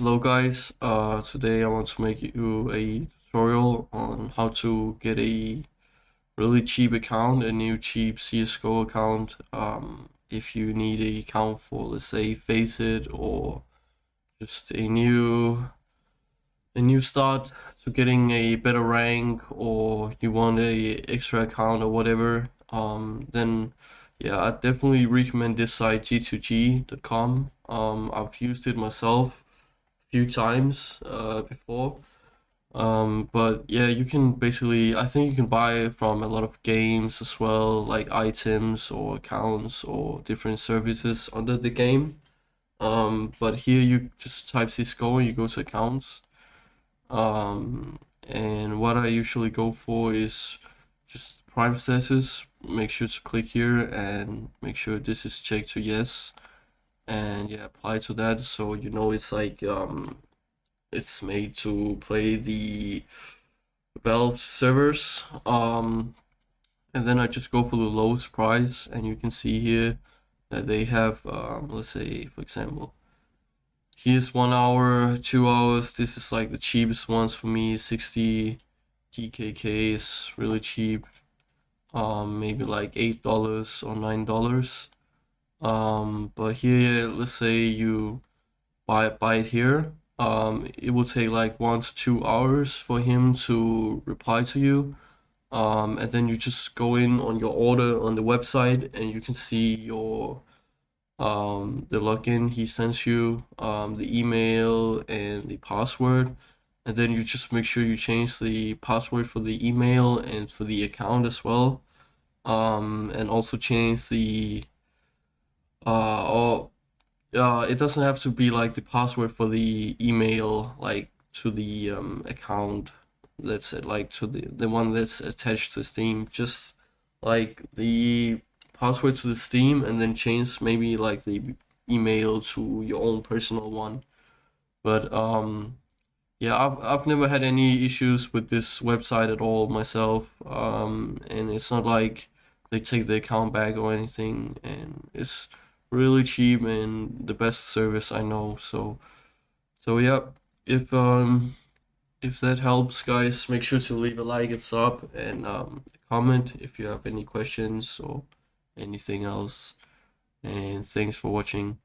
Hello guys, today I want to make you a tutorial on how to get a really cheap account, a new cheap CSGO account. If you need a account for, let's say, Face It, or just a new start to getting a better rank, or you want a extra account or whatever, then yeah, I definitely recommend this site g2g.com. I've used it myself few times before. But yeah, you can basically, I think you can buy it from a lot of games as well, like items or accounts or different services under the game. But here you just type CSGO and you go to accounts. And what I usually go for is just prime status. Make sure to click here and make sure this is checked to yes. And yeah, apply to that so you know it's like it's made to play the Valve servers. And then I just go for the lowest price, and you can see here that they have, let's say, for example, here's 1 hour, 2 hours. This is like the cheapest ones for me. 60 DKK is really cheap. Maybe like $8 or $9. But here, let's say you buy it here. It will take like 1 to 2 hours for him to reply to you. And then you just go in on your order on the website, and you can see your the login he sends you, the email and the password. And then you just make sure you change the password for the email and for the account as well. And also change the or it doesn't have to be like the password for the email, like to the account. Let's say like to the one that's attached to Steam. Just like the password to the Steam, and then change maybe like the email to your own personal one. But yeah, I've never had any issues with this website at all myself. And it's not like they take the account back or anything, and it's really cheap and the best service I know. So yeah, if that helps, guys, make sure to leave a like and sub, and comment if you have any questions or anything else. And thanks for watching.